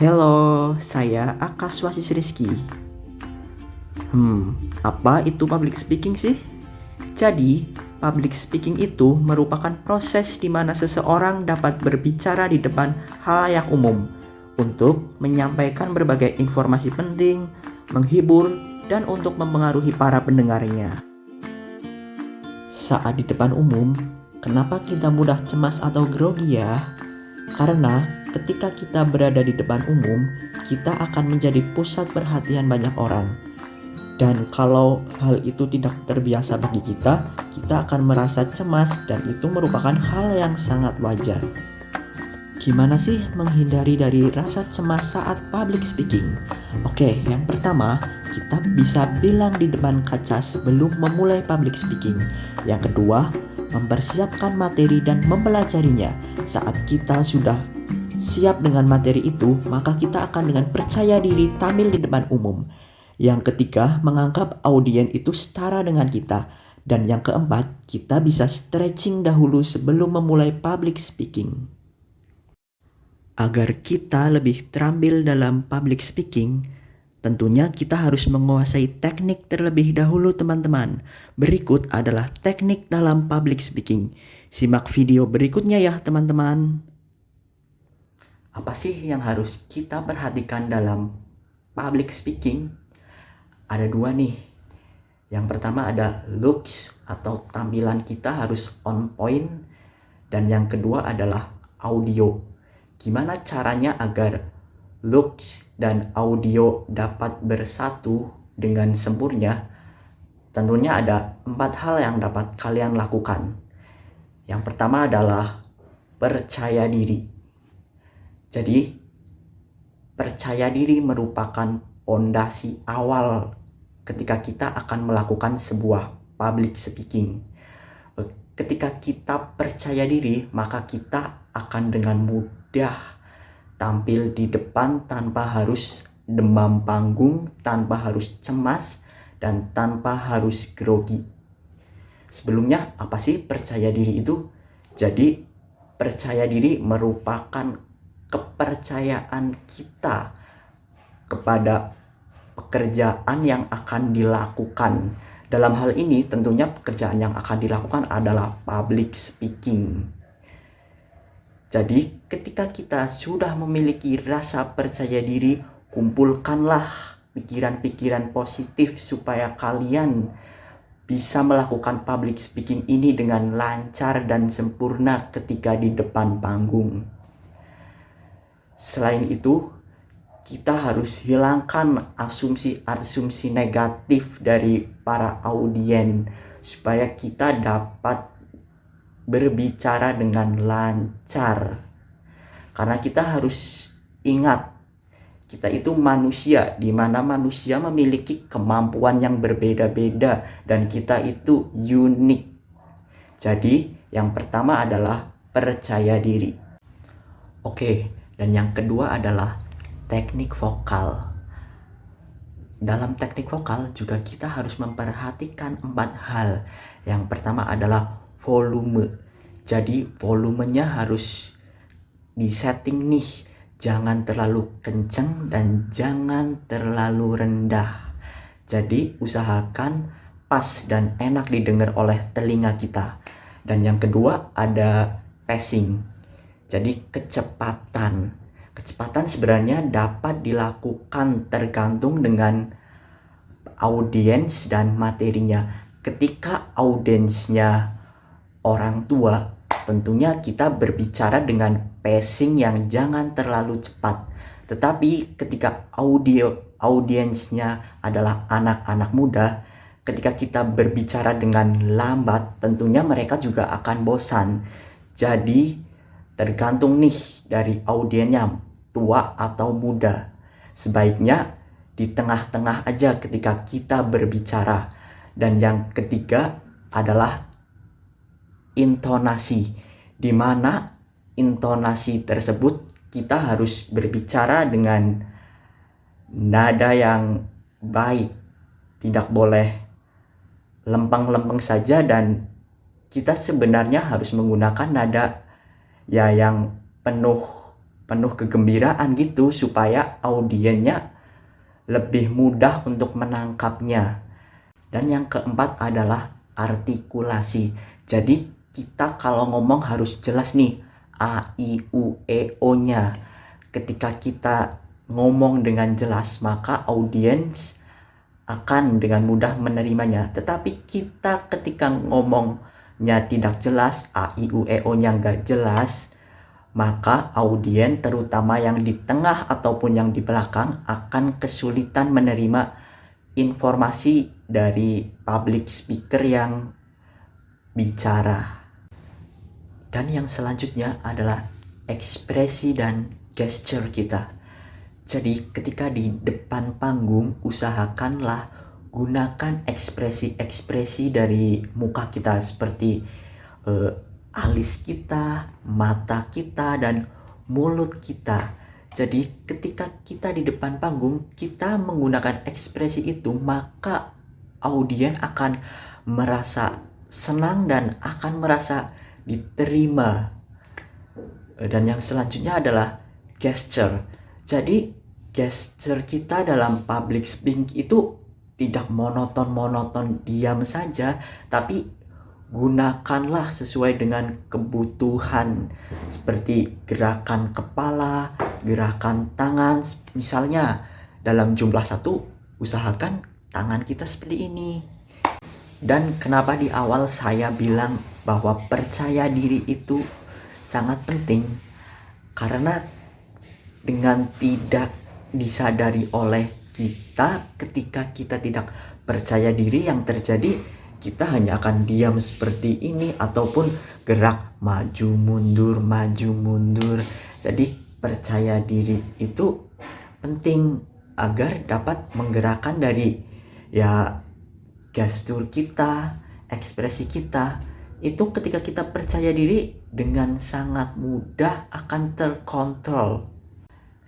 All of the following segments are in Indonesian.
Halo, saya Akaswasis Rizky. Apa itu public speaking sih? Jadi, public speaking itu merupakan proses di mana seseorang dapat berbicara di depan halayak umum untuk menyampaikan berbagai informasi penting, menghibur, dan untuk mempengaruhi para pendengarnya. Saat di depan umum, kenapa kita mudah cemas atau grogi ya? Karena ketika kita berada di depan umum, kita akan menjadi pusat perhatian banyak orang. Dan kalau hal itu tidak terbiasa bagi kita akan merasa cemas dan itu merupakan hal yang sangat wajar. Gimana sih menghindari dari rasa cemas saat public speaking? Oke, yang pertama, kita bisa bilang di depan kaca sebelum memulai public speaking. Yang kedua, mempersiapkan materi dan mempelajarinya. Saat kita sudah siap dengan materi itu, maka kita akan dengan percaya diri tampil di depan umum. Yang ketiga, menganggap audiens itu setara dengan kita. Dan yang keempat, kita bisa stretching dahulu sebelum memulai public speaking. Agar kita lebih terampil dalam public speaking, tentunya kita harus menguasai teknik terlebih dahulu teman-teman. Berikut adalah teknik dalam public speaking. Simak video berikutnya ya teman-teman. Apa sih yang harus kita perhatikan dalam public speaking? Ada dua nih. Yang pertama ada looks atau tampilan kita harus on point. Dan yang kedua adalah audio. Gimana caranya agar looks dan audio dapat bersatu dengan sempurna? Tentunya ada 4 hal yang dapat kalian lakukan. Yang pertama adalah percaya diri. Jadi, percaya diri merupakan fondasi awal ketika kita akan melakukan sebuah public speaking. Ketika kita percaya diri, maka kita akan dengan mudah tampil di depan tanpa harus demam panggung, tanpa harus cemas, dan tanpa harus grogi. Sebelumnya, apa sih percaya diri itu? Jadi, percaya diri merupakan kepercayaan kita kepada pekerjaan yang akan dilakukan. Dalam hal ini, tentunya pekerjaan yang akan dilakukan adalah public speaking. Jadi, ketika kita sudah memiliki rasa percaya diri, kumpulkanlah pikiran-pikiran positif supaya kalian bisa melakukan public speaking ini dengan lancar dan sempurna ketika di depan panggung. Selain itu, kita harus hilangkan asumsi-asumsi negatif dari para audiens supaya kita dapat berbicara dengan lancar. Karena kita harus ingat, kita itu manusia, di mana manusia memiliki kemampuan yang berbeda-beda dan kita itu unik. Jadi, yang pertama adalah percaya diri. Oke, dan yang kedua adalah teknik vokal. Dalam teknik vokal juga kita harus memperhatikan 4 hal. Yang pertama adalah volume. Jadi volumenya harus disetting nih, jangan terlalu kenceng dan jangan terlalu rendah. Jadi usahakan pas dan enak didengar oleh telinga kita. Dan yang kedua ada pacing. Jadi kecepatan. Kecepatan sebenarnya dapat dilakukan tergantung dengan audiens dan materinya. Ketika audiensnya orang tua, tentunya kita berbicara dengan pacing yang jangan terlalu cepat. Tetapi ketika audiensnya adalah anak-anak muda, ketika kita berbicara dengan lambat, tentunya mereka juga akan bosan. Jadi tergantung nih dari audiensnya, tua atau muda. Sebaiknya di tengah-tengah aja ketika kita berbicara. Dan yang ketiga adalah intonasi, di mana intonasi tersebut kita harus berbicara dengan nada yang baik, tidak boleh lempeng-lempeng saja, dan kita sebenarnya harus menggunakan nada ya yang penuh penuh kegembiraan gitu supaya audiennya lebih mudah untuk menangkapnya. Dan yang keempat adalah artikulasi. Jadi kita kalau ngomong harus jelas nih A, I, U, E, O-nya. Ketika kita ngomong dengan jelas, maka audiens akan dengan mudah menerimanya. Tetapi kita ketika ngomongnya tidak jelas, A, I, U, E, O-nya nggak jelas, maka audiens terutama yang di tengah ataupun yang di belakang akan kesulitan menerima informasi dari public speaker yang bicara. Dan yang selanjutnya adalah ekspresi dan gesture kita. Jadi ketika di depan panggung, usahakanlah gunakan ekspresi-ekspresi dari muka kita seperti alis kita, mata kita, dan mulut kita. Jadi ketika kita di depan panggung, kita menggunakan ekspresi itu, maka audiens akan merasa senang dan akan merasa diterima. Dan yang selanjutnya adalah gesture. Jadi gesture kita dalam public speaking itu tidak monoton diam saja, tapi gunakanlah sesuai dengan kebutuhan seperti gerakan kepala, gerakan tangan. Misalnya dalam jumlah satu, usahakan tangan kita seperti ini. Dan kenapa di awal saya bilang bahwa percaya diri itu sangat penting? Karena dengan tidak disadari oleh kita, ketika kita tidak percaya diri, yang terjadi kita hanya akan diam seperti ini ataupun gerak maju mundur. Jadi percaya diri itu penting agar dapat menggerakkan dari gestur kita, ekspresi kita. Itu ketika kita percaya diri dengan sangat mudah akan terkontrol.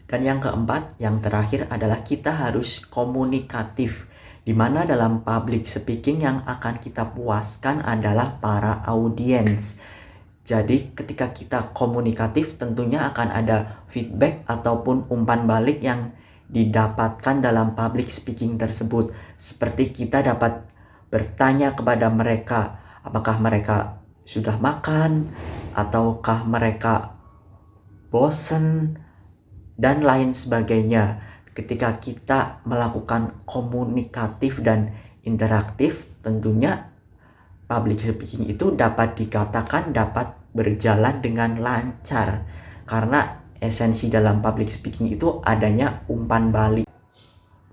Dan yang keempat, yang terakhir adalah kita harus komunikatif, di mana dalam public speaking yang akan kita puaskan adalah para audiens. Jadi ketika kita komunikatif, tentunya akan ada feedback ataupun umpan balik yang didapatkan dalam public speaking tersebut. Seperti kita dapat bertanya kepada mereka, apakah mereka sudah makan, ataukah mereka bosan, dan lain sebagainya. Ketika kita melakukan komunikatif dan interaktif, tentunya public speaking itu dapat dikatakan dapat berjalan dengan lancar. Karena esensi dalam public speaking itu adanya umpan balik.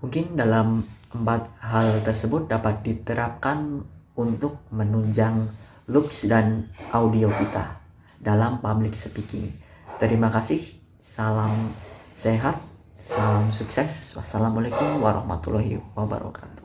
Mungkin dalam 4 hal tersebut dapat diterapkan untuk menunjang looks dan audio kita dalam public speaking. Terima kasih, salam sehat, salam sukses. Wassalamualaikum warahmatullahi wabarakatuh.